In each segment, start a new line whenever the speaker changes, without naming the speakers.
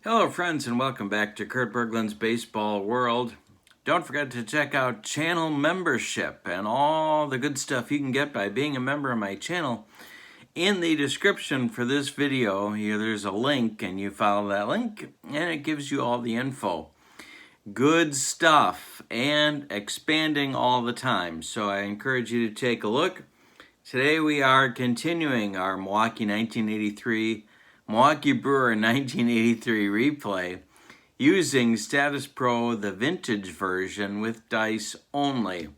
Hello friends and welcome back to Kurt Berglund's Baseball World. Don't forget to check out channel membership and all the good stuff you can get by being a member of my channel. In the description for this video, there's a link and you follow that link and it gives you all the info. Good stuff and expanding all the time, so I encourage you to take a look. Today we are continuing our Milwaukee Brewer 1983 replay using Status Pro, the vintage version with dice only.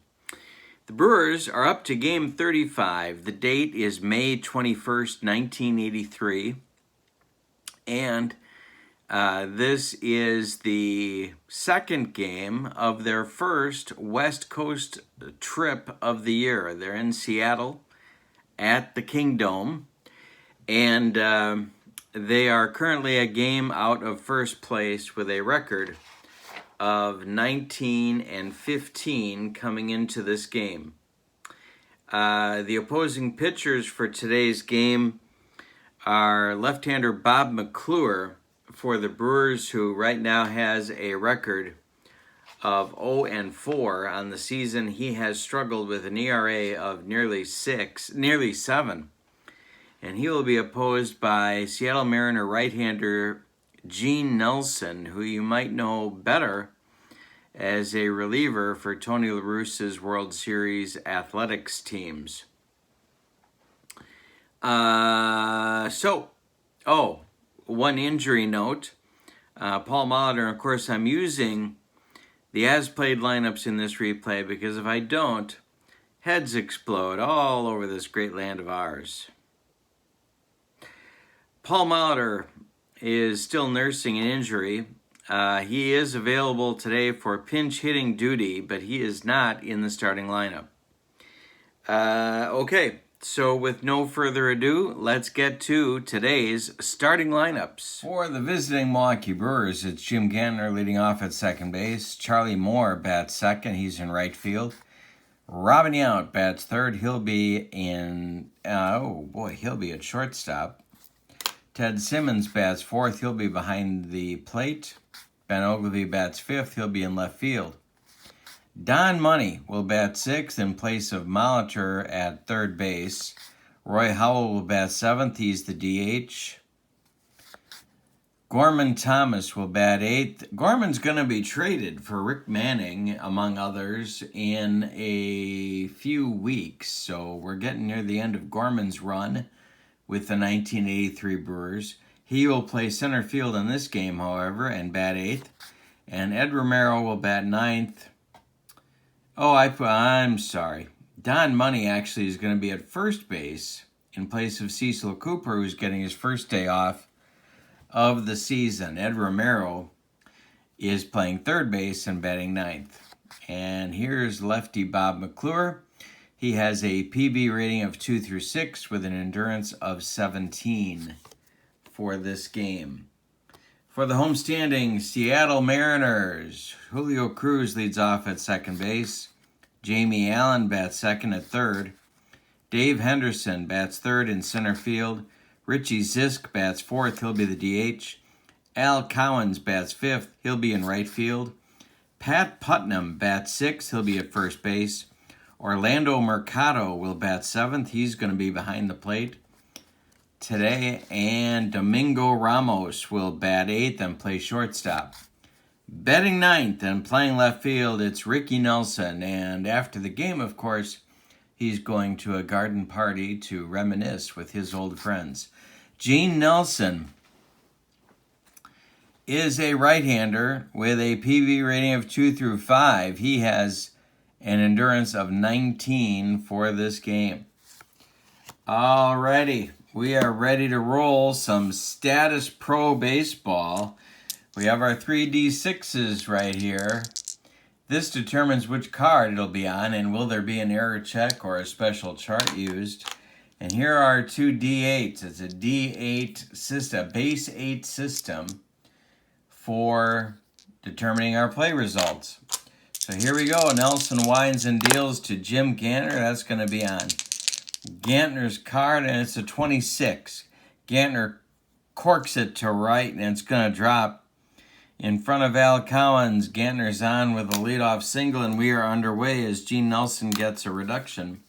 The Brewers are up to game 35. The date is May 21st, 1983. And this is the second game of their first West Coast trip of the year. They're in Seattle at the Kingdome. And they are currently a game out of first place with a record of 19-15 coming into this game. The opposing pitchers for today's game are left-hander Bob McClure for the Brewers, who right now has a record of 0-4 on the season. He has struggled with an ERA of nearly 7. And he will be opposed by Seattle Mariner right-hander Gene Nelson, who you might know better as a reliever for Tony La Russa's World Series athletics teams. One injury note. Paul Molitor, of course, I'm using the as-played lineups in this replay because if I don't, heads explode all over this great land of ours. Paul Molitor is still nursing an injury. He is available today for pinch hitting duty, but he is not in the starting lineup. Okay, so with no further ado, let's get to today's starting lineups. For the visiting Milwaukee Brewers, it's Jim Gantner leading off at second base. Charlie Moore bats second. He's in right field. Robin Yount bats third. He'll be he'll be at shortstop. Ted Simmons bats fourth. He'll be behind the plate. Ben Ogilvy bats fifth. He'll be in left field. Don Money will bat sixth in place of Molitor at third base. Roy Howell will bat seventh. He's the DH. Gorman Thomas will bat eighth. Gorman's going to be traded for Rick Manning, among others, in a few weeks. So we're getting near the end of Gorman's run with the 1983 Brewers. He will play center field in this game, however, and bat eighth. And Ed Romero will bat ninth. I'm sorry. Don Money actually is going to be at first base in place of Cecil Cooper, who's getting his first day off of the season. Ed Romero is playing third base and batting ninth. And here's lefty Bob McClure. He has a PB rating of 2-6 with an endurance of 17 for this game. For the homestanding Seattle Mariners, Julio Cruz leads off at second base. Jamie Allen bats second at third. Dave Henderson bats third in center field. Richie Zisk bats fourth. He'll be the DH. Al Cowens bats fifth. He'll be in right field. Pat Putnam bats sixth. He'll be at first base. Orlando Mercado will bat seventh. He's going to be behind the plate today. And Domingo Ramos will bat eighth and play shortstop. Batting ninth and playing left field, it's Ricky Nelson. And after the game, of course, he's going to a garden party to reminisce with his old friends. Gene Nelson is a right-hander with a PV rating of 2-5. He has an endurance of 19 for this game. Alrighty, we are ready to roll some Status Pro baseball. We have our 3D6s right here. This determines which card it'll be on and will there be an error check or a special chart used. And here are our two D8s. It's a D8 system, a base 8 system for determining our play results. So here we go. Nelson winds and deals to Jim Gantner. That's going to be on Gantner's card, and it's a 26. Gantner corks it to right, and it's going to drop in front of Al Collins. Gantner's on with a leadoff single, and we are underway as Gene Nelson gets a reduction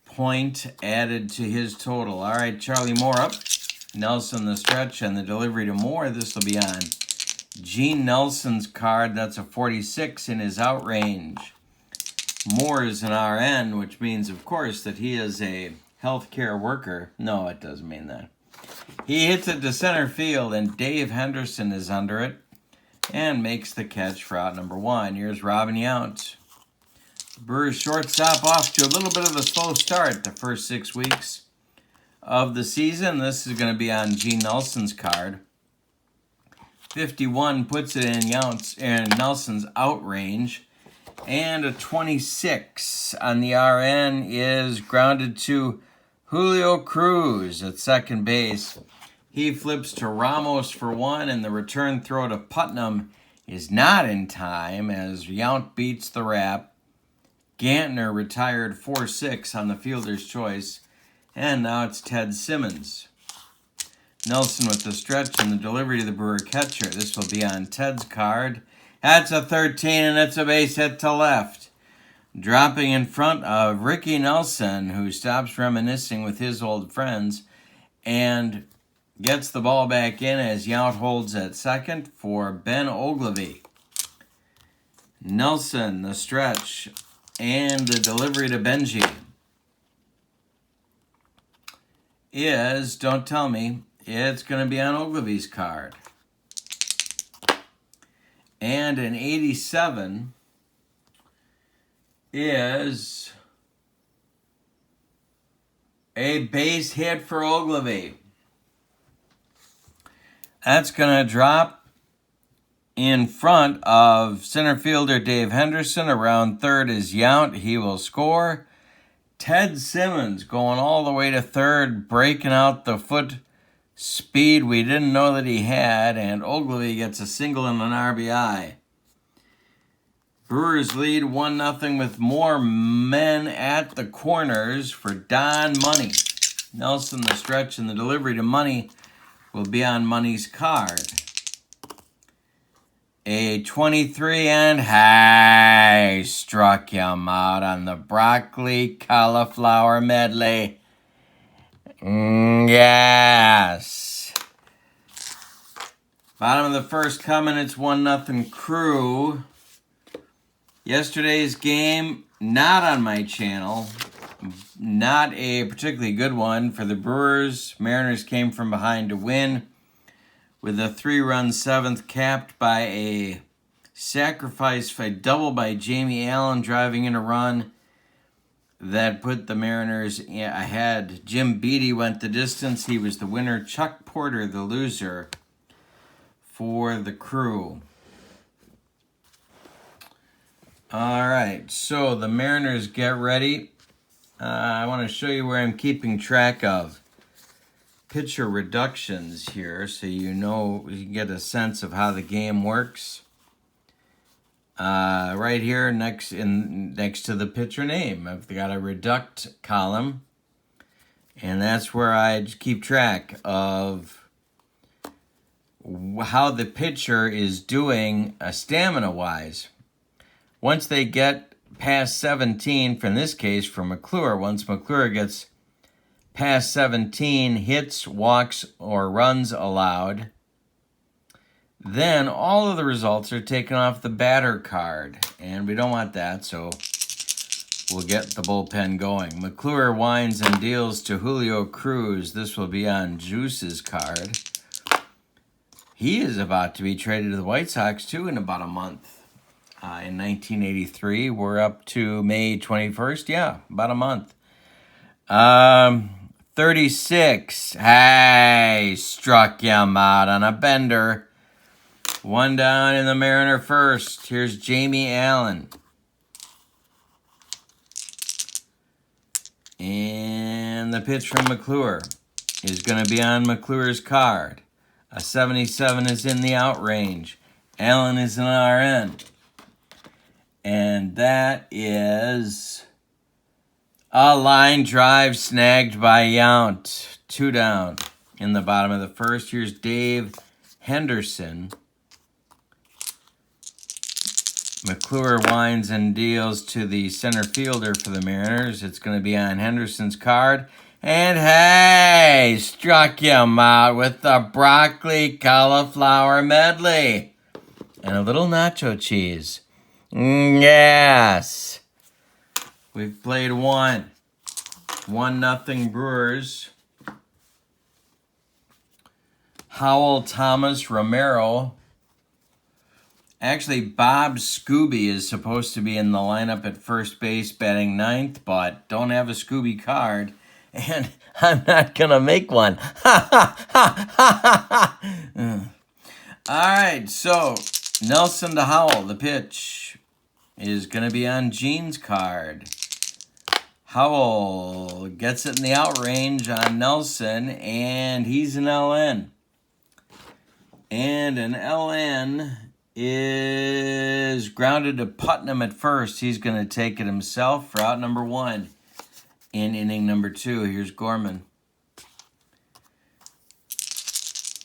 point added to his total. All right, Charlie Moore up. Nelson the stretch and the delivery to Moore. This will be on Gene Nelson's card. That's a 46 in his out range. Moore is an RN, which means, of course, that he is a healthcare worker. No, it doesn't mean that. He hits it to center field, and Dave Henderson is under it and makes the catch for out number 1. Here's Robin Yount. Brewers shortstop off to a little bit of a slow start the first 6 weeks of the season. This is going to be on Gene Nelson's card. 51 puts it in Nelson's out range. And a 26 on the RN is grounded to Julio Cruz at second base. He flips to Ramos for 1, and the return throw to Putnam is not in time as Yount beats the wrap. Gantner retired 4-6 on the fielder's choice, and now it's Ted Simmons. Nelson with the stretch and the delivery to the Brewer catcher. This will be on Ted's card. That's a 13, and it's a base hit to left. Dropping in front of Ricky Nelson, who stops reminiscing with his old friends and gets the ball back in as Yount holds at second for Ben Ogilvy. Nelson, the stretch, and the delivery to Benji is, don't tell me, it's going to be on Ogilvy's card. And an 87 is a base hit for Ogilvy. That's going to drop in front of center fielder Dave Henderson. Around third is Yount. He will score. Ted Simmons going all the way to third, breaking out the foot speed we didn't know that he had, and Ogilvy gets a single and an RBI. Brewers lead 1-0 with more men at the corners for Don Money. Nelson the stretch and the delivery to Money will be on Money's card. A 23 and high struck him out on the broccoli cauliflower medley. Yes. Bottom of the first coming, it's 1-0 Crew. Yesterday's game, not on my channel. Not a particularly good one for the Brewers. Mariners came from behind to win with a 3-run seventh capped by a sacrifice, a double by Jamie Allen driving in a run that put the Mariners ahead. Jim Beattie went the distance. He was the winner. Chuck Porter, the loser for the Crew. All right, so the Mariners get ready. I want to show you where I'm keeping track of pitcher reductions here so you can get a sense of how the game works. Right here next to the pitcher name, I've got a reduct column, and that's where I keep track of how the pitcher is doing stamina-wise. Once they get past 17, from this case for McClure, once McClure gets past 17 hits, walks, or runs allowed, then all of the results are taken off the batter card, and we don't want that, so we'll get the bullpen going. McClure winds and deals to Julio Cruz. This will be on Juice's card. He is about to be traded to the White Sox, too, in about a month. In 1983, we're up to May 21st. Yeah, about a month. 36. Hey, struck him out on a bender. One down in the Mariner first. Here's Jamie Allen. And the pitch from McClure is going to be on McClure's card. A 77 is in the out range. Allen is an RN. And that is a line drive snagged by Yount. 2 down. in the bottom of the first. Here's Dave Henderson. McClure winds and deals to the center fielder for the Mariners. It's going to be on Henderson's card. And hey, struck him out with the broccoli cauliflower medley. And a little nacho cheese. Yes. We've played 1-0 Brewers. Howell, Thomas, Romero. Actually, Bob Scooby is supposed to be in the lineup at first base batting ninth, but don't have a Scooby card, and I'm not going to make one. All right, so Nelson to Howell, the pitch is going to be on Gene's card. Howell gets it in the out range on Nelson, and he's an LN. And an LN is grounded to Putnam at first. He's going to take it himself for out number 1 in inning number 2. Here's Gorman.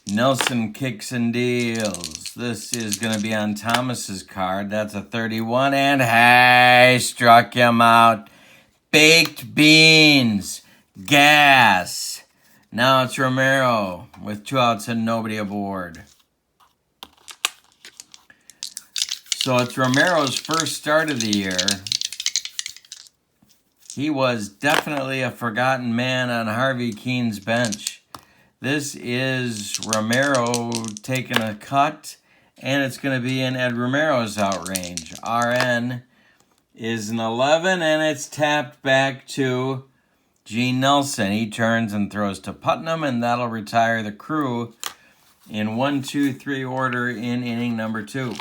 Nelson kicks and deals. This is going to be on Thomas's card. That's a 31, and hey, struck him out. Baked beans. Gas. Now it's Romero with 2 outs and nobody aboard. So it's Romero's first start of the year. He was definitely a forgotten man on Harvey Keene's bench. This is Romero taking a cut, and it's going to be in Ed Romero's outrange. RN is an 11, and it's tapped back to Gene Nelson. He turns and throws to Putnam, and that'll retire the Crew in 1-2-3 order in inning number 2.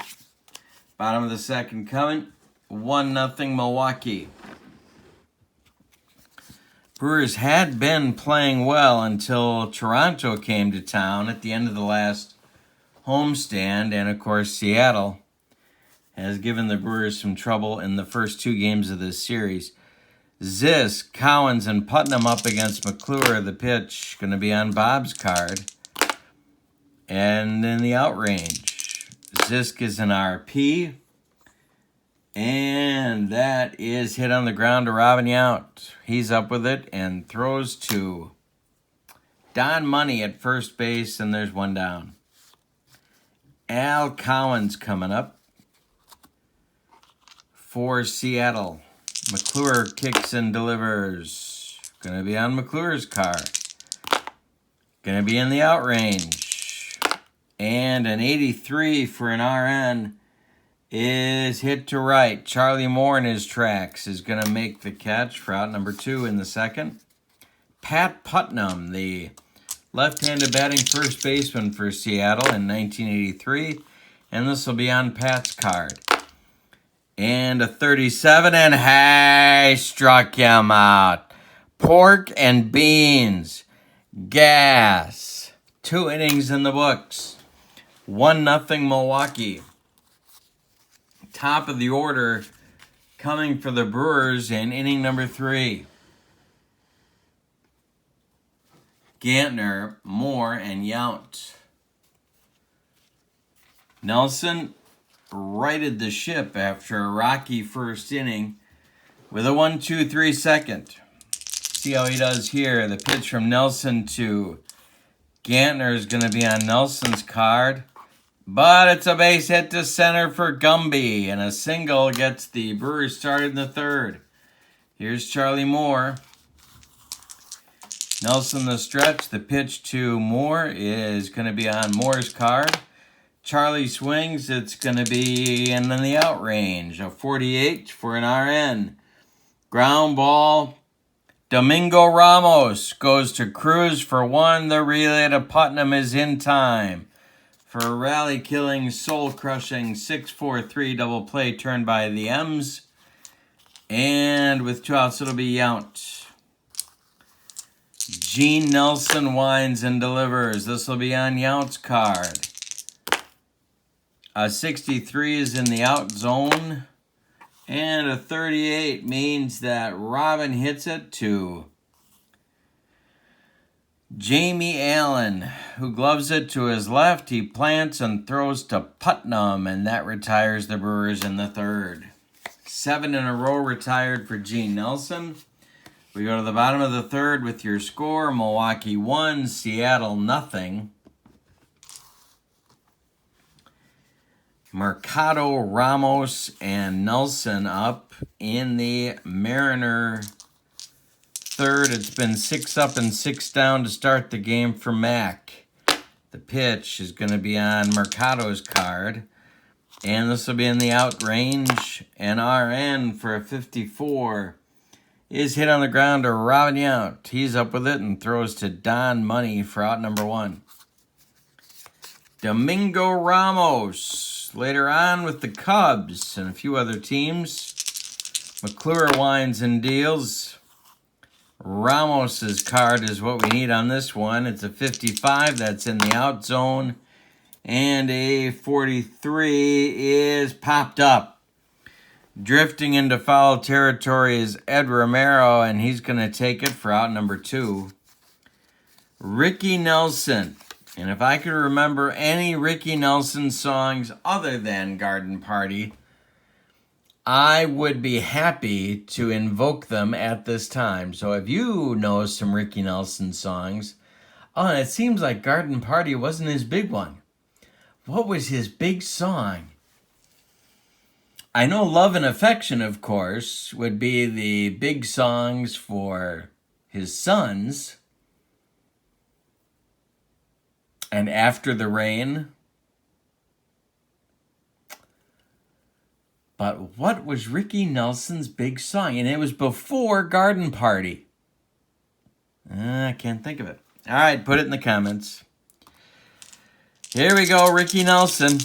Bottom of the second coming, 1-0 Milwaukee. Brewers had been playing well until Toronto came to town at the end of the last homestand, and of course Seattle has given the Brewers some trouble in the first 2 games of this series. Zisk, Cowens, and Putnam up against McClure. The pitch going to be on Bob's card. And in the outrange, Zisk is an RP, and that is hit on the ground to Robin Yount. He's up with it and throws to Don Money at first base, and there's 1 down. Al Cowens coming up for Seattle. McClure kicks and delivers. Going to be on McClure's card. Going to be in the outrange. And an 83 for an RN is hit to right. Charlie Moore in his tracks is going to make the catch for out number 2 in the second. Pat Putnam, the left-handed batting first baseman for Seattle in 1983. And this will be on Pat's card. And a 37, and hey, struck him out. Pork and beans. Gas. 2 innings in the books. 1-0 Milwaukee. Top of the order coming for the Brewers in inning number 3. Gantner, Moore, and Yount. Nelson righted the ship after a rocky first inning with a 1-2-3 second. See how he does here. The pitch from Nelson to Gantner is going to be on Nelson's card. But it's a base hit to center for Gumby, and a single gets the Brewers started in the 3rd. Here's Charlie Moore. Nelson the stretch. The pitch to Moore is going to be on Moore's card. Charlie swings. It's going to be in the outrange. A 48 for an RN. Ground ball. Domingo Ramos goes to Cruz for 1. The relay to Putnam is in time for a rally-killing, soul-crushing 6-4-3 double play turned by the M's. And with 2 outs, it'll be Yount. Gene Nelson winds and delivers. This will be on Yount's card. A 63 is in the out zone. And a 38 means that Robin hits it to Jamie Allen, who gloves it to his left. He plants and throws to Putnam, and that retires the Brewers in the third. 7 in a row retired for Gene Nelson. We go to the bottom of the third with your score. Milwaukee 1, Seattle nothing. Mercado, Ramos, and Nelson up in the Mariner third. It's been 6 up and 6 down to start the game for Mac. The pitch is going to be on Mercado's card. And this will be in the out range. And RN for a 54 is hit on the ground to Robin Yount. He's up with it and throws to Don Money for out number 1. Domingo Ramos later on with the Cubs and a few other teams. McClure winds and deals. Ramos's card is what we need on this one. It's a 55 that's in the out zone. And a 43 is popped up. Drifting into foul territory is Ed Romero, and he's going to take it for out number 2. Ricky Nelson. And if I could remember any Ricky Nelson songs other than Garden Party, I would be happy to invoke them at this time. So if you know some Ricky Nelson songs, and it seems like Garden Party wasn't his big one. What was his big song? I know Love and Affection, of course, would be the big songs for his sons. And After the Rain. But what was Ricky Nelson's big song? And it was before Garden Party. I can't think of it. All right, put it in the comments. Here we go, Ricky Nelson.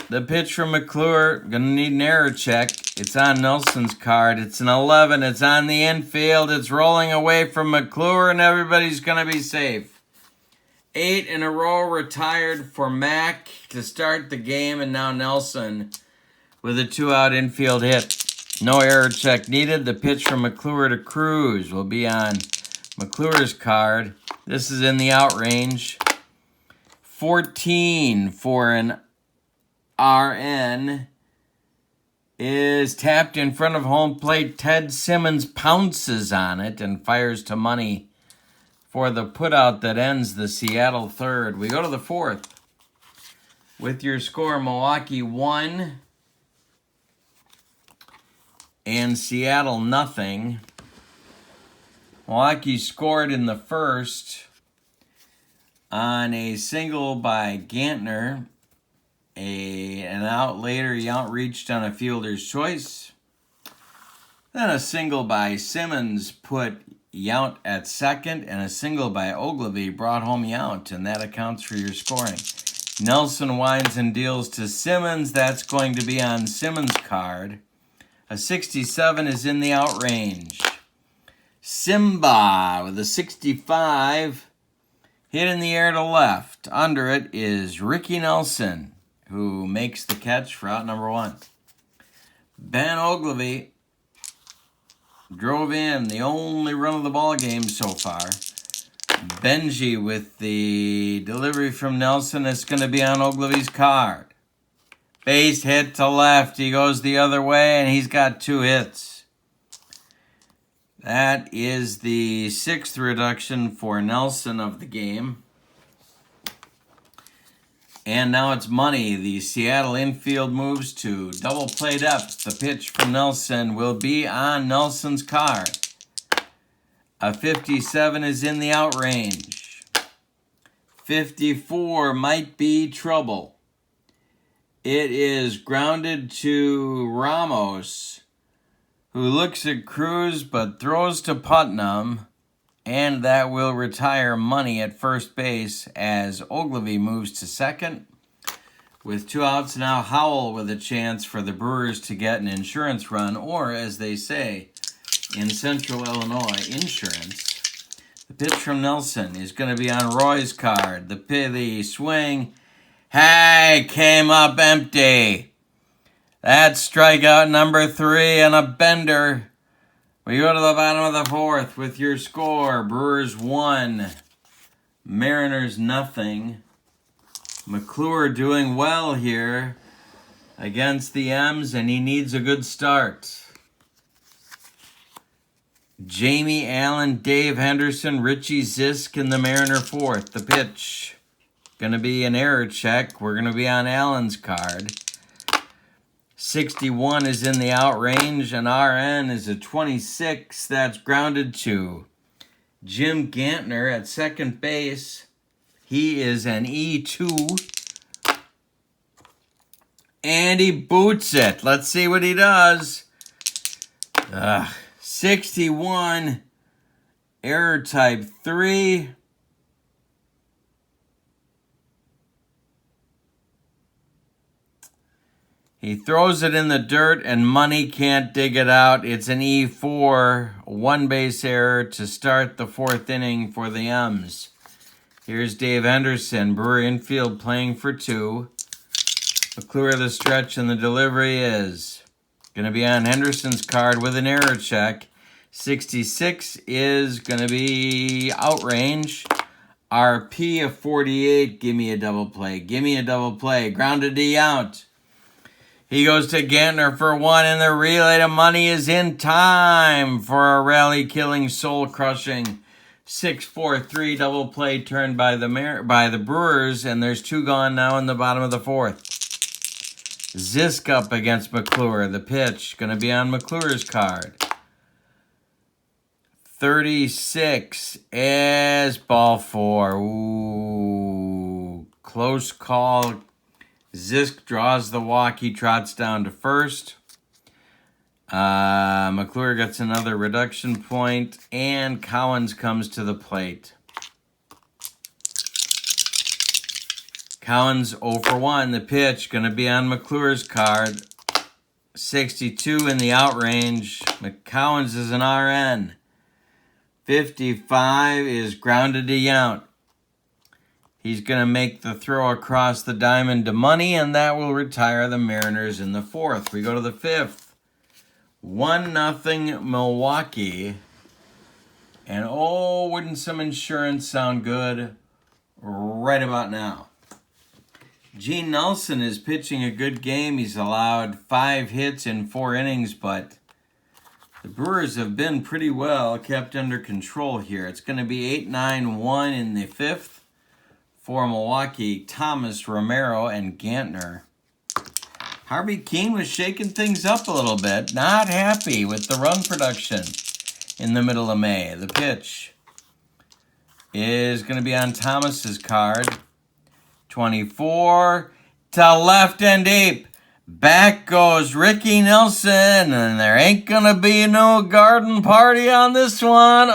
The pitch from McClure. Gonna need an error check. It's on Nelson's card. It's an 11. It's on the infield. It's rolling away from McClure, and everybody's gonna be safe. 8 in a row retired for Mac to start the game, and now Nelson with a 2-out infield hit. No error check needed. The pitch from McClure to Cruz will be on McClure's card. This is in the out range. 14 for an RN is tapped in front of home plate. Ted Simmons pounces on it and fires to Money for the putout that ends the Seattle third. We go to the fourth with your score: Milwaukee 1 and Seattle nothing. Milwaukee scored in the first on a single by Gantner. An out later, Yount reached on a fielder's choice. Then a single by Simmons put Yount at second, and a single by Ogilvy brought home Yount, and that accounts for your scoring. Nelson winds and deals to Simmons. That's going to be on Simmons' card. A 67 is in the out range. Simba with a 65. Hit in the air to left. Under it is Ricky Nelson, who makes the catch for out number 1. Ben Ogilvy drove in the only run of the ball game so far. Benji with the delivery from Nelson. It's going to be on Ogilvy's card. Base hit to left. He goes the other way, and he's got 2 hits. That is the 6th reduction for Nelson of the game. And now it's Money. The Seattle infield moves to double play depth. The pitch from Nelson will be on Nelson's card. A 57 is in the out range. 54 might be trouble. It is grounded to Ramos, who looks at Cruz but throws to Putnam, and that will retire Money at first base as Ogilvy moves to second. With 2 outs now, Howell with a chance for the Brewers to get an insurance run, or as they say in Central Illinois, insurance. The pitch from Nelson is going to be on Roy's card. The swing, hey, came up empty. That's strikeout number 3 and a bender. We go to the bottom of the fourth with your score: Brewers 1 Mariners nothing. McClure doing well here against the M's, and he needs a good start. Jamie Allen, Dave Henderson, Richie Zisk in the Mariner fourth. The pitch. Going to be an error check. We're going to be on Allen's card. 61 is in the out range, and RN is a 26. That's grounded to Jim Gantner at second base. He is an E2. And he boots it. Let's see what he does. 61. Error type 3. He throws it in the dirt, and Money can't dig it out. It's an E4, one base error to start the fourth inning for the M's. Here's Dave Henderson, Brewer infield playing for 2. McClure the stretch, and the delivery is going to be on Henderson's card with an error check. 66 is going to be outrange. RP of 48, give me a double play. Give me a double play. Grounded to out. He goes to Gantner for 1, and the relay to Money is in time for a rally-killing, soul-crushing 6-4-3 double play turned by the Brewers, and there's 2 gone now in the bottom of the fourth. Zisk up against McClure. The pitch going to be on McClure's card. 36 is ball 4. Ooh, close call. Zisk draws the walk. He trots down to first. McClure gets another reduction point, and Cowens comes to the plate. Cowens 0 for 1. The pitch going to be on McClure's card. 62 in the out range. McCowens is an RN. 55 is grounded to Yount. He's going to make the throw across the diamond to Money, and that will retire the Mariners in the fourth. We go to the fifth. 1-0 Milwaukee. And oh, wouldn't some insurance sound good right about now? Gene Nelson is pitching a good game. He's allowed 5 hits in 4 innings, but the Brewers have been pretty well kept under control here. It's going to be 8-9-1 in the fifth. For Milwaukee, Thomas, Romero, and Gantner. Harvey Keene was shaking things up a little bit. Not happy with the run production in the middle of May. The pitch is going to be on Thomas's card. 24 to left and deep. Back goes Ricky Nelson, and there ain't going to be no garden party on this one.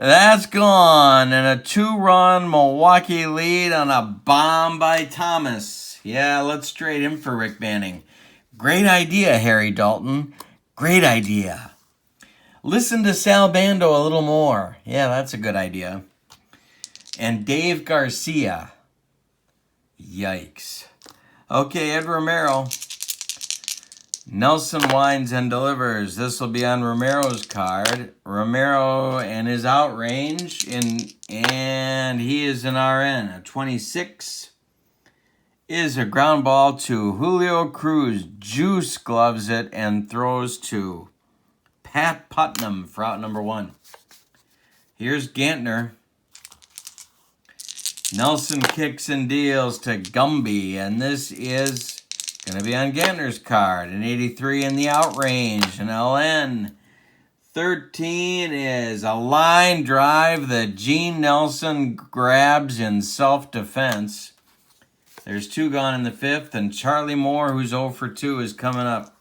That's gone, and a 2-run Milwaukee lead on a bomb by Thomas. Yeah, let's trade him for Rick Manning. Great idea, Harry Dalton. Great idea. Listen to Sal Bando a little more. Yeah, that's a good idea. And Dave Garcia. Yikes. Okay, Ed Romero. Nelson winds and delivers. This will be on Romero's card. Romero and his outrange, and he is an RN. A 26 is a ground ball to Julio Cruz. Juice gloves it and throws to Pat Putnam for out number 1. Here's Gantner. Nelson kicks and deals to Gumby, and this is going to be on Gantner's card. An 83 in the outrange. An LN. 13 is a line drive that Gene Nelson grabs in self-defense. There's 2 gone in the fifth, and Charlie Moore, who's 0 for 2, is coming up.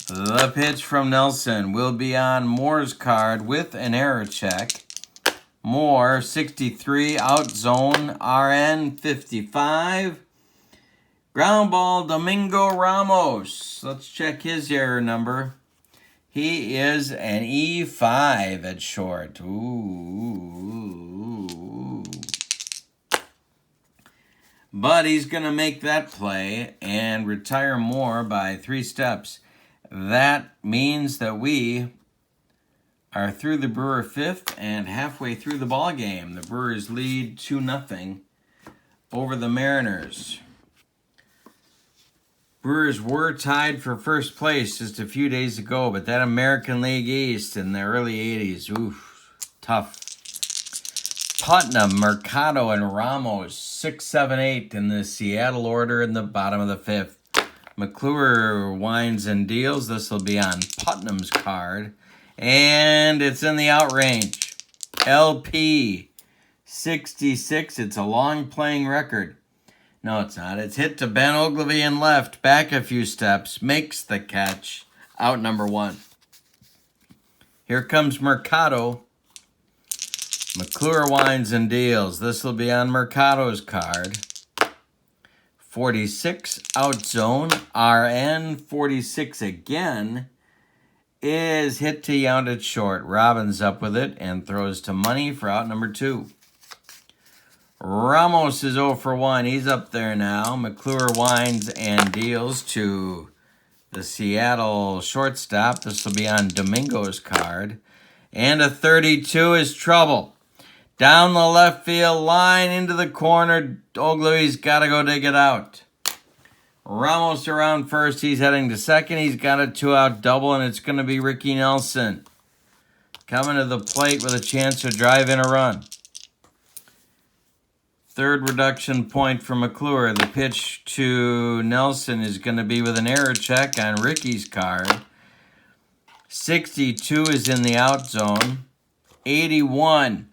The pitch from Nelson will be on Moore's card with an error check. Moore, 63, out zone. RN, 55. Ground ball, Domingo Ramos. Let's check his error number. He is an E5 at short. Ooh. But he's going to make that play and retire Moore by 3 steps. That means that we are through the Brewer fifth and halfway through the ball game. The Brewers lead 2-0 over the Mariners. Brewers were tied for first place just a few days ago, but that American League East in the early 80s, oof, tough. Putnam, Mercado, and Ramos, 6, 7, 8 in the Seattle order in the bottom of the fifth. McClure winds and deals. This will be on Putnam's card. And it's in the outrange. LP, 66. It's a long playing record. No, it's not. It's hit to Ben Ogilvy in left. Back a few steps. Makes the catch. Out number 1. Here comes Mercado. McClure winds and deals. This will be on Mercado's card. 46, out zone. RN, 46 again, is hit to Younded short. Robbins up with it and throws to money for out number 2. Ramos is 0 for 1. He's up there now. McClure winds and deals to the Seattle shortstop. This will be on Domingo's card. And a 32 is trouble. Down the left field line into the corner. Ogilvy's got to go dig it out. Ramos around first. He's heading to second. He's got a 2-out double, and it's going to be Ricky Nelson coming to the plate with a chance to drive in a run. Third reduction point for McClure. The pitch to Nelson is going to be with an error check on Ricky's card. 62 is in the out zone. 81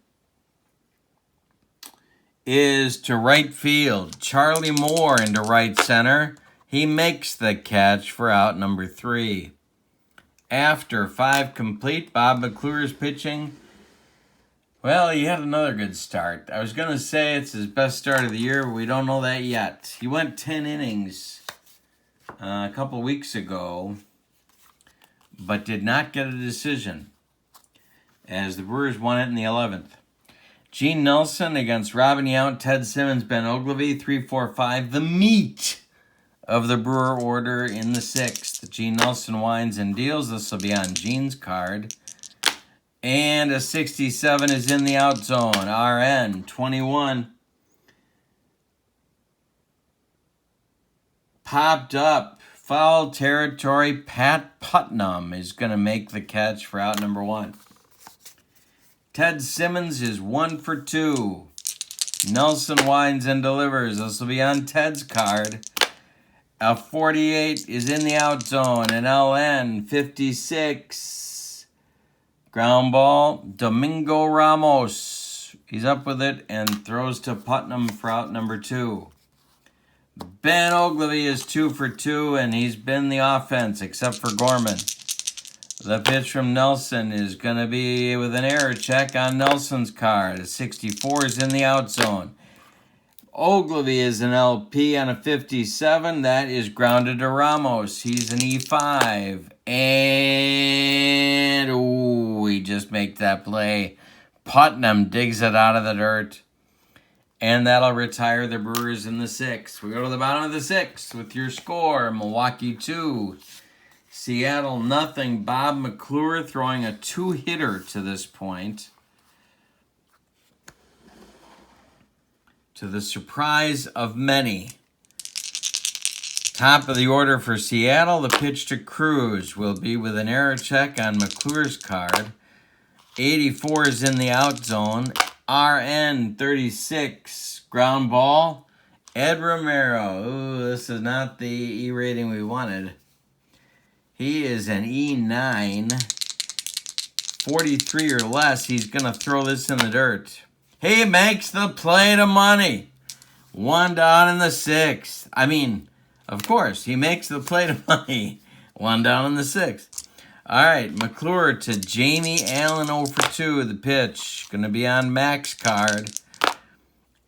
is to right field. Charlie Moore into right center. He makes the catch for out number 3. After 5 complete, Bob McClure's pitching. Well, he had another good start. I was going to say it's his best start of the year, but we don't know that yet. He went 10 innings a couple weeks ago, but did not get a decision, as the Brewers won it in the 11th. Gene Nelson against Robin Yount, Ted Simmons, Ben Ogilvy, 3, 4, 5. The meat of the Brewer order in the 6th. Gene Nelson winds and deals. This will be on Gene's card. And a 67 is in the out zone. RN, 21. Popped up. Foul territory. Pat Putnam is going to make the catch for out number 1. Ted Simmons is 1 for 2. Nelson winds and delivers. This will be on Ted's card. A 48 is in the out zone. An LN, 56. Ground ball. Domingo Ramos. He's up with it and throws to Putnam for out number 2. Ben Ogilvy is 2 for 2, and he's been the offense except for Gorman. The pitch from Nelson is going to be with an error check on Nelson's card. A 64 is in the out zone. Ogilvy is an LP on a 57. That is grounded to Ramos. He's an E5. And, he just makes that play. Putnam digs it out of the dirt. And that'll retire the Brewers in the 6th. We go to the bottom of the 6th with your score. Milwaukee 2. Seattle 0. Bob McClure throwing a 2-hitter to this point. To the surprise of many. Top of the order for Seattle, the pitch to Cruz will be with an error check on McClure's card. 84 is in the out zone. RN 36. Ground ball. Ed Romero. Ooh, this is not the E rating we wanted. He is an E9. 43 or less. He's going to throw this in the dirt. He makes the play to money. 1 down in the 6th. I mean, of course, he makes the play to money. 1 down in the 6th. All right, McClure to Jamie Allen 0 for 2. The pitch going to be on Mac's card.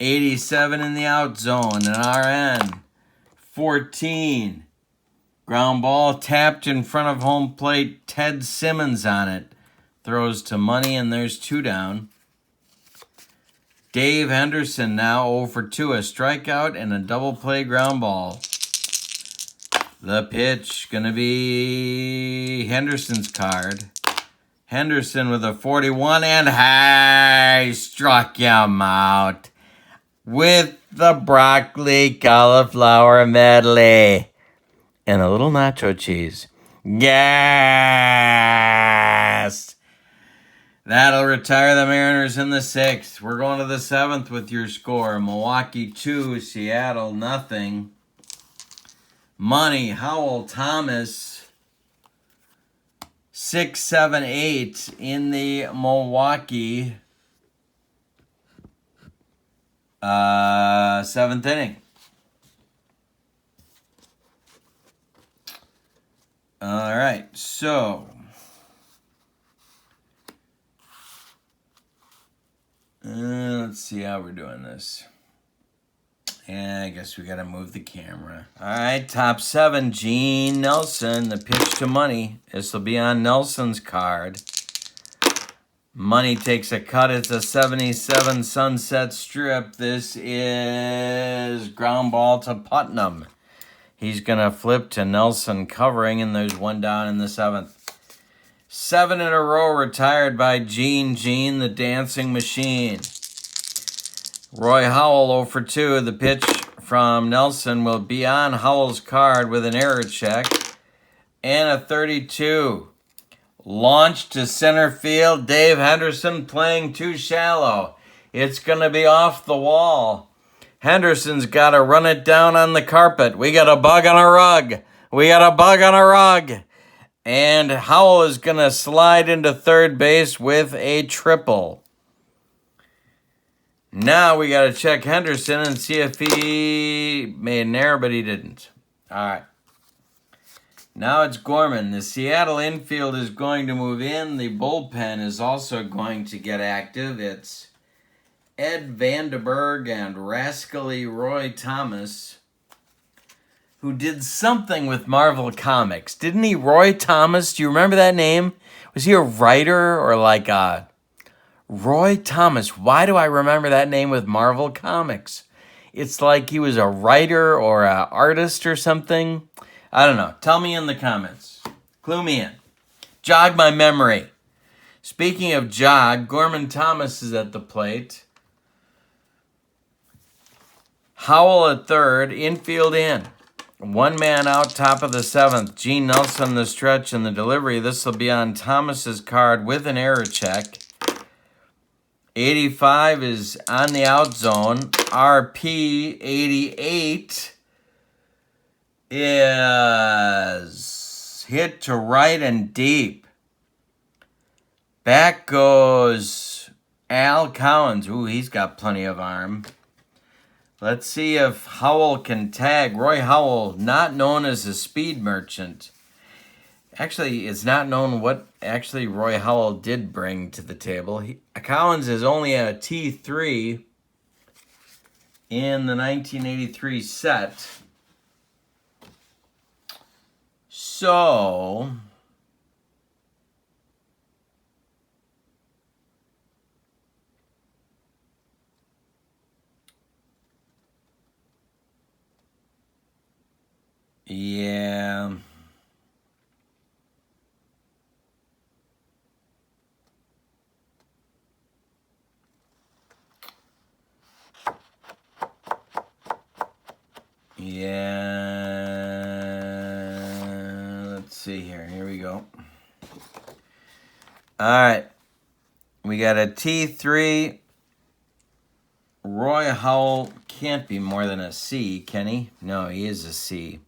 87 in the out zone. An RN. 14. Ground ball tapped in front of home plate. Ted Simmons on it. Throws to money, and there's 2 down. Dave Henderson now 0 for 2. A strikeout and a double play ground ball. The pitch going to be Henderson's card. Henderson with a 41, and hey, struck him out with the broccoli cauliflower medley and a little nacho cheese. Yes! That'll retire the Mariners in the 6th. We're going to the 7th with your score. Milwaukee 2, Seattle nothing. Money, Howell, Thomas, 6, 7, 8 in the Milwaukee 7th inning. All right, so let's see how we're doing this. And I guess we got to move the camera. All right, top 7, Gene Nelson, the pitch to Money. This will be on Nelson's card. Money takes a cut. It's a 77 Sunset Strip. This is ground ball to Putnam. He's going to flip to Nelson covering, and there's one down in the 7th. 7 in a row retired by Gene the Dancing Machine. Roy Howell 0 for 2. The pitch from Nelson will be on Howell's card with an error check and a 32. Launch to center field. Dave Henderson playing too shallow. It's going to be off the wall. Henderson's got to run it down on the carpet. We got a bug on a rug. We got a bug on a rug. And Howell is going to slide into third base with a triple. Now we got to check Henderson and see if he made an error, but he didn't. All right. Now it's Gorman. The Seattle infield is going to move in. The bullpen is also going to get active. It's Ed Vandenberg and rascally Roy Thomas, who did something with Marvel Comics. Didn't he? Roy Thomas, do you remember that name? Was he a writer or like a... Roy Thomas. Why do I remember that name with Marvel Comics? It's like he was a writer or an artist or something. I don't know. Tell me in the comments. Clue me in. Jog my memory. Speaking of jog, Gorman Thomas is at the plate. Howell at third, infield in. One man out, top of the 7th. Gene Nelson the stretch and the delivery. This will be on Thomas's card with an error check. 85 is on the out zone. RP 88 is hit to right and deep. Back goes Al Collins. Ooh, he's got plenty of arm. Let's see if Howell can tag. Roy Howell, not known as a speed merchant. Actually, it's not known what actually Roy Howell did bring to the table. Collins is only a T3 in the 1983 set. So... yeah... let's see here. Here we go. All right. We got a T3. Roy Howell can't be more than a C, can he? No, he is a C.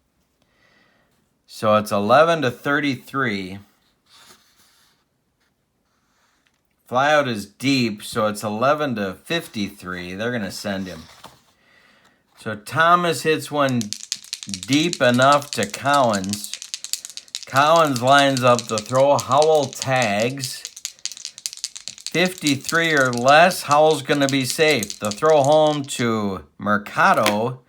So it's 11-33. Flyout is deep, so it's 11-53. They're going to send him. So Thomas hits one deep enough to Collins. Collins lines up the throw. Howell tags. 53 or less. Howell's going to be safe. The throw home to Mercado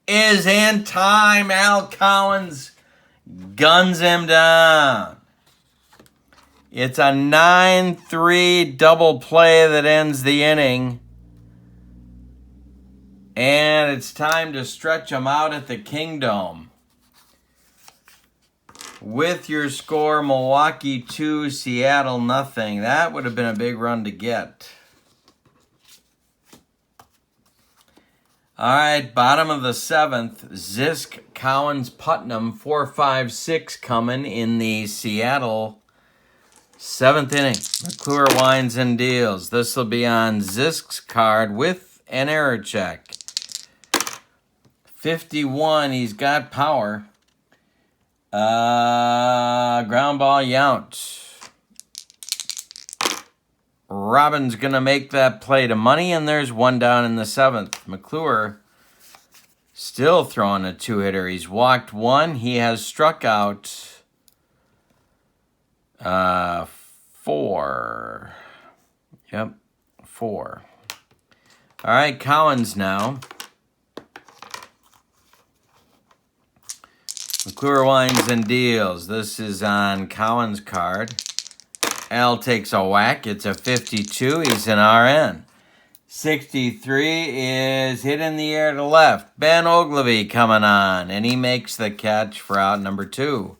is in time. Al Collins guns him down. It's a 9-3 double play that ends the inning. And it's time to stretch them out at the Kingdome. With your score, Milwaukee 2, Seattle nothing. That would have been a big run to get. All right, bottom of the 7th, Zisk, Cowens, Putnam, 4-5-6 coming in the Seattle 7th inning. McClure winds and deals. This will be on Zisk's card with an error check. 51, he's got power. Ground ball, Yount. Robin's going to make that play to money, and there's one down in the 7th. McClure still throwing a 2-hitter. He's walked 1. He has struck out 4. Yep, 4. All right, Cowens now. McClure winds and deals. This is on Cowens' card. Al takes a whack. It's a 52. He's an RN. 63 is hit in the air to left. Ben Ogilvy coming on, and he makes the catch for out number 2.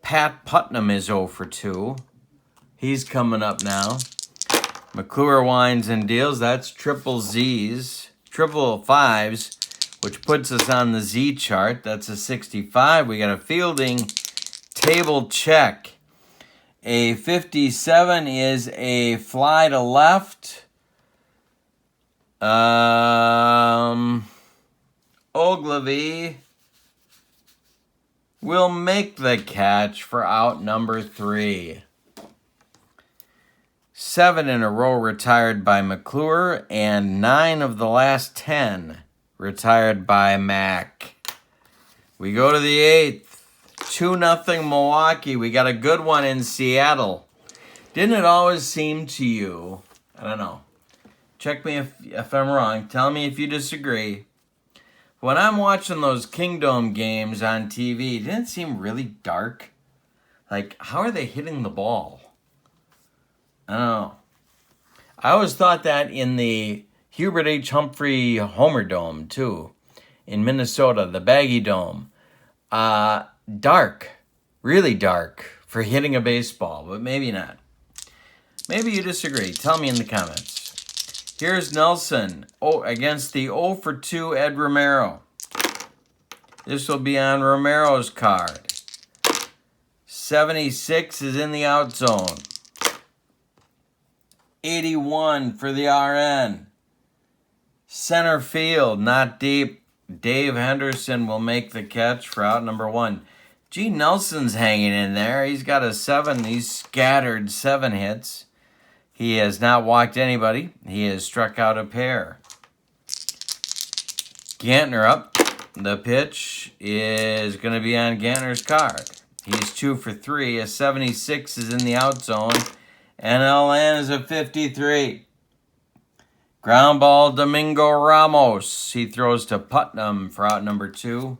Pat Putnam is 0 for 2. He's coming up now. McClure winds and deals. That's triple Z's, triple 5s, which puts us on the Z chart. That's a 65. We got a fielding table check. A 57 is a fly to left. Ogilvy will make the catch for out number 3. 7 in a row retired by McClure, and 9 of the last 10 retired by Mac. We go to the 8th. 2-0 Milwaukee. We got a good one in Seattle. Didn't it always seem to you, I don't know, check me if I'm wrong, tell me if you disagree, when I'm watching those Kingdom games on TV, didn't it seem really dark? Like, how are they hitting the ball? I don't know. I always thought that in the Hubert H. Humphrey Homer Dome, too, in Minnesota, the Baggy Dome. Dark, really dark for hitting a baseball, but maybe not. Maybe you disagree. Tell me in the comments. Here's Nelson against the 0 for 2 Ed Romero. This will be on Romero's card. 76 is in the out zone. 81 for the RN. Center field, not deep. Dave Henderson will make the catch for out number 1. G. Nelson's hanging in there. He's got a 7. He's scattered 7 hits. He has not walked anybody. He has struck out a pair. Gantner up. The pitch is going to be on Gantner's card. He's 2 for 3. A 76 is in the out zone. And LN is a 53. Ground ball, Domingo Ramos. He throws to Putnam for out number 2.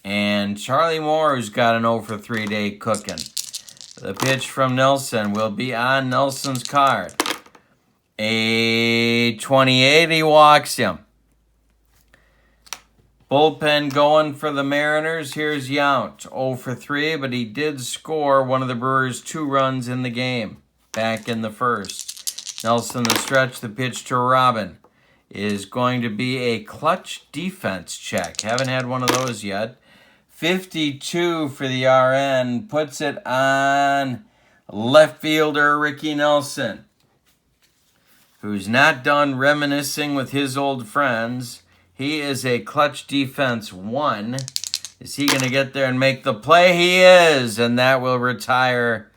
And Charlie Moore, who's got an 0 for 3 day cooking. The pitch from Nelson will be on Nelson's card. A 28, he walks him. Bullpen going for the Mariners. Here's Yount, 0 for 3, but he did score one of the Brewers' 2 runs in the game back in the first. Nelson, the stretch, the pitch to Robin is going to be a clutch defense check. Haven't had one of those yet. 52 for the RN, puts it on left fielder Ricky Nelson, who's not done reminiscing with his old friends. He is a clutch defense 1. Is he going to get there and make the play? He is, and that will retire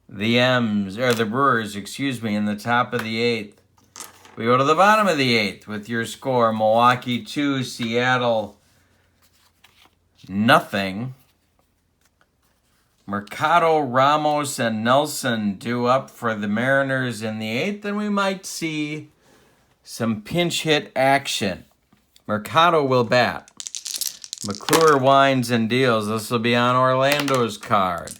the Brewers, in the top of the 8th. We go to the bottom of the 8th with your score. Milwaukee 2, Seattle nothing. Mercado, Ramos, and Nelson due up for the Mariners in the 8th, and we might see some pinch hit action. Mercado will bat. McClure winds and deals. This will be on Orlando's card.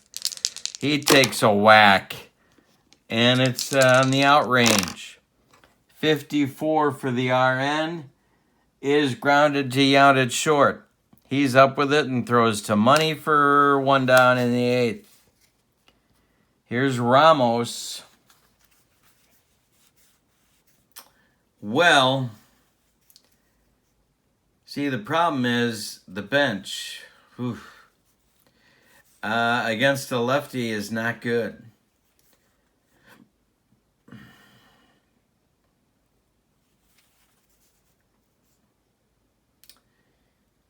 He takes a whack, and it's on the out range. 54 for the RN is grounded to Yount at short. He's up with it and throws to Money for 1 down in the 8th. Here's Ramos. Well, see, the problem is the bench. Against a lefty is not good.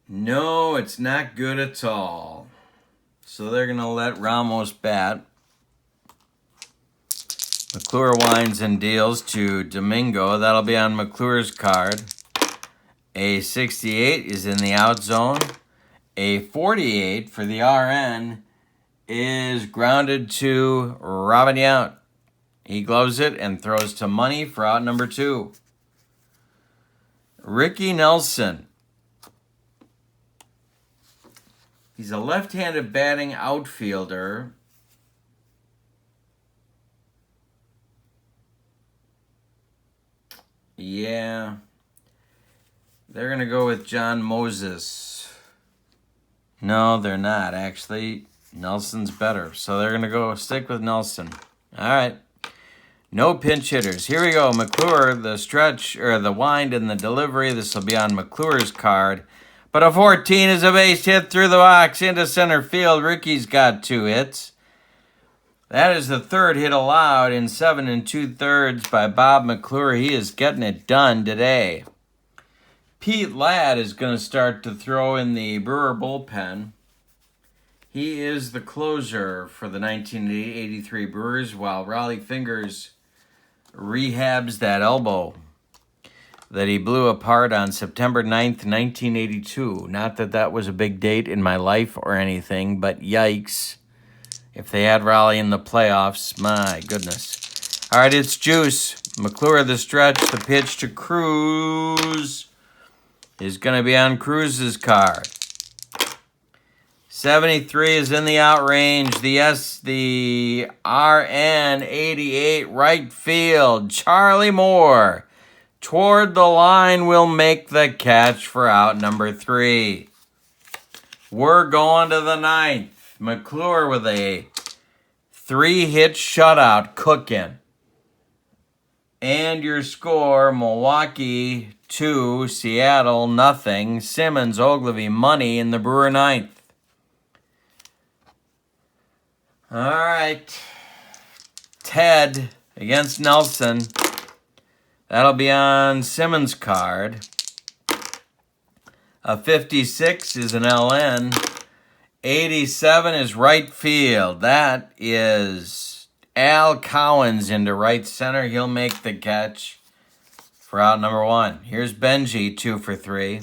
No, it's not good at all. So they're going to let Ramos bat. McClure winds and deals to Domingo. That'll be on McClure's card. A 68 is in the out zone. A 48 for the RN is grounded to Robin Yount. He gloves it and throws to Money for out number 2. Ricky Nelson. He's a left-handed batting outfielder. Yeah. They're going to go with John Moses. No, they're not, actually. Nelson's better. So they're going to go stick with Nelson. All right. No pinch hitters. Here we go. McClure, the stretch, or the wind and the delivery. This will be on McClure's card. But a 14 is a base hit through the box into center field. Ricky's got 2 hits. That is the 3rd hit allowed in 7 2/3 by Bob McClure. He is getting it done today. Pete Ladd is going to start to throw in the Brewer bullpen. He is the closer for the 1983 Brewers while Raleigh Fingers rehabs that elbow that he blew apart on September 9th, 1982. Not that that was a big date in my life or anything, but yikes. If they had Raleigh in the playoffs, my goodness. All right, it's Juice. McClure the stretch, the pitch to Cruz is going to be on Cruz's card. 73 is in the out range. The RN 88 right field. Charlie Moore toward the line will make the catch for out number 3. We're going to the 9th. McClure with a 3-hit shutout cooking. And your score, Milwaukee 2, Seattle nothing. Simmons, Ogilvy, Money in the Brewer 9th. All right. Ted against Nelson. That'll be on Simmons' card. A 56 is an LN. 87 is right field. That is Al Cowens into right center. He'll make the catch for out number 1. Here's Benji, 2 for 3.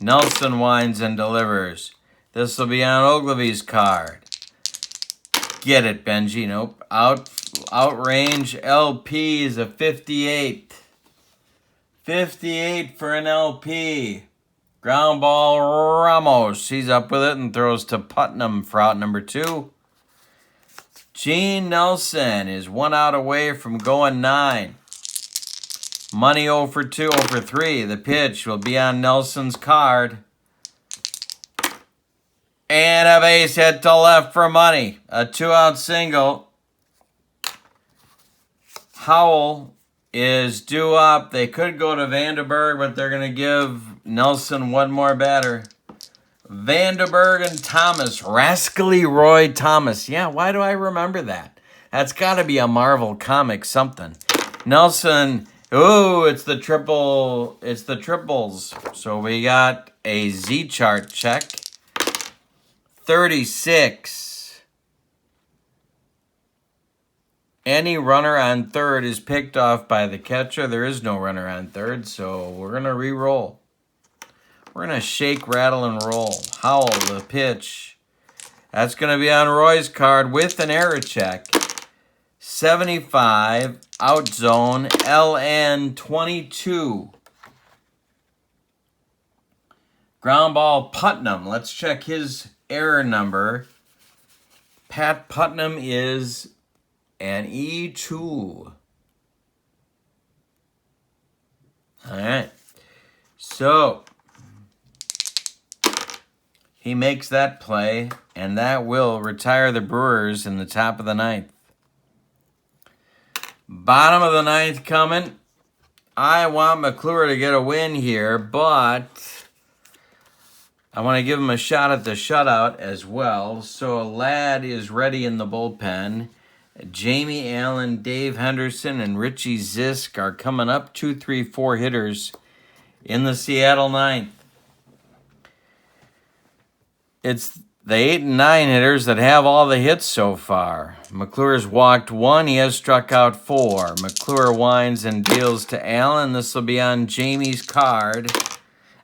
Nelson winds and delivers. This will be on Ogilvy's card. Get it, Benji. Nope. Outrange LP is a 58. 58 for an LP. Ground ball, Ramos. He's up with it and throws to Putnam for out number 2. Gene Nelson is 1 out away from going 9. Money 0 for 2, 0 for 3. The pitch will be on Nelson's card. And a base hit to left for Money. A 2-out single. Howell is due up. They could go to Vandenberg, but they're going to give Nelson one more batter. Vandenberg and Thomas. Rascally Roy Thomas. Yeah, why do I remember that? That's got to be a Marvel comic something. Nelson, ooh, it's the triple. It's the triples. So we got a Z chart check. 36. Any runner on third is picked off by the catcher. There is no runner on third, so we're going to re-roll. We're going to shake, rattle, and roll. Howell, the pitch. That's going to be on Roy's card with an error check. 75, out zone, LN 22. Ground ball, Putnam. Let's check his error number. Pat Putnam is an E2. All right. So, He makes that play, and that will retire the Brewers in the top of the ninth. Bottom of the ninth coming. I want McClure to get a win here, but I want to give him a shot at the shutout as well. So Ladd is ready in the bullpen. Jamie Allen, Dave Henderson, and Richie Zisk are coming up. 2, 3, 4 hitters in the Seattle ninth. It's the 8 and 9 hitters that have all the hits so far. McClure's walked 1. He has struck out 4. McClure winds and deals to Allen. This will be on Jamie's card.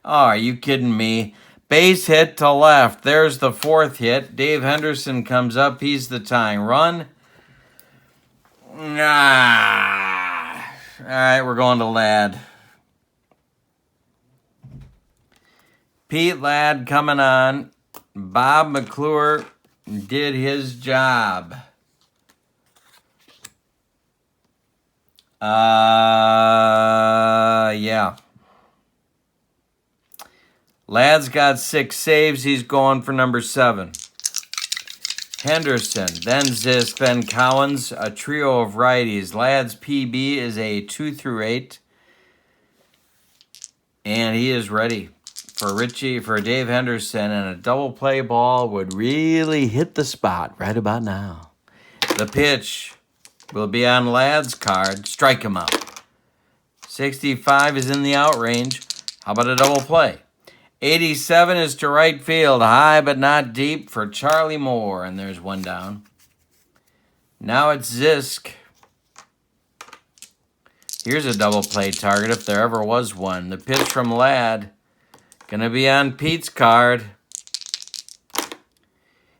Oh, are you kidding me? Base hit to left. There's the 4th hit. Dave Henderson comes up. He's the tying run. All right, we're going to Ladd. Pete Ladd coming on. Bob McClure did his job. Yeah. Ladd's got 6 saves. He's going for number 7. Henderson, then Zisk, then Cowens, a trio of righties. Ladd's PB is a 2 through 8. And he is ready for Dave Henderson, and a double play ball would really hit the spot right about now. The pitch will be on Ladd's card. Strike him out. 65 is in the out range. How about a double play? 87 is to right field. High but not deep for Charlie Moore, and there's one down. Now it's Zisk. Here's a double play target if there ever was one. The pitch from Ladd. Gonna be on Pete's card.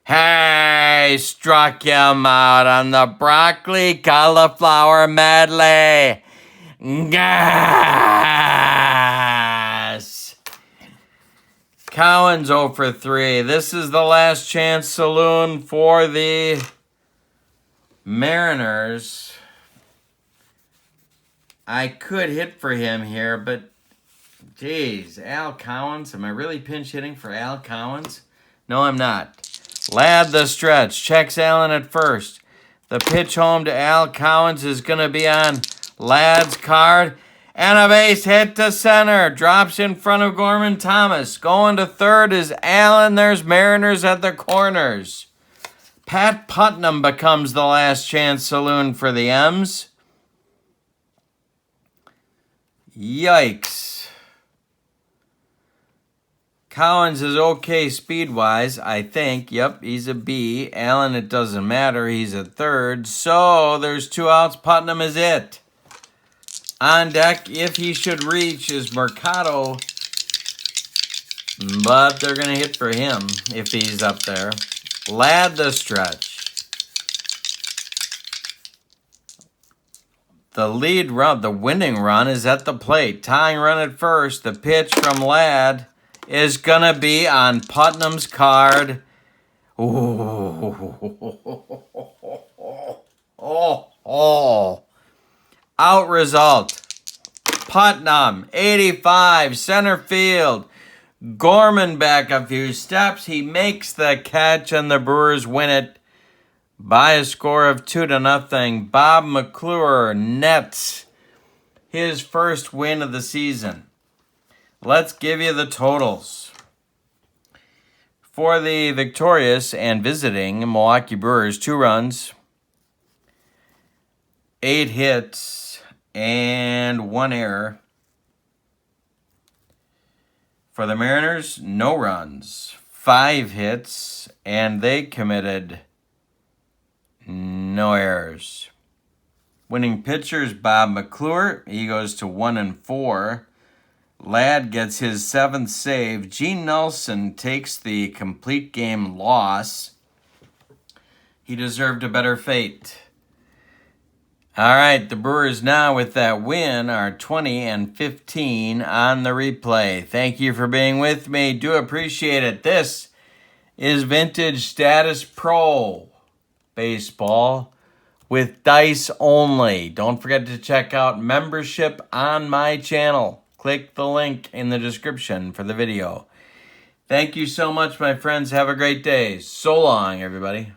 Hey, struck him out on the broccoli cauliflower medley. Gas. Cowens 0 for 3. This is the last chance saloon for the Mariners. I could hit for him here, but geez, Al Cowens. Am I really pinch hitting for Al Cowens? No, I'm not. Ladd the stretch. Checks Allen at first. The pitch home to Al Cowens is going to be on Ladd's card. And a base hit to center. Drops in front of Gorman Thomas. Going to third is Allen. There's Mariners at the corners. Pat Putnam becomes the last chance saloon for the M's. Yikes. Cowens is okay speed-wise, I think. Yep, he's a B. Allen, it doesn't matter. He's a third. So there's 2 outs. Putnam is it. On deck, if he should reach, is Mercado. But they're going to hit for him if he's up there. Ladd the stretch. The lead run, the winning run is at the plate. Tying run at first. The pitch from Ladd is going to be on Putnam's card. Out result. Putnam, 85, center field. Gorman back a few steps. He makes the catch, and the Brewers win it by a score of 2-0. Bob McClure nets his first win of the season. Let's give you the totals. For the victorious and visiting Milwaukee Brewers, 2 runs, 8 hits, and 1 error. For the Mariners, no runs, 5 hits, and they committed no errors. Winning pitchers, Bob McClure. He goes to 1-4. Ladd gets his 7th save. Gene Nelson takes the complete game loss. He deserved a better fate. All right, the Brewers now with that win are 20-15 on the replay. Thank you for being with me. Do appreciate it. This is Vintage Status Pro Baseball with dice only. Don't forget to check out membership on my channel. Click the link in the description for the video. Thank you so much, my friends. Have a great day. So long, everybody.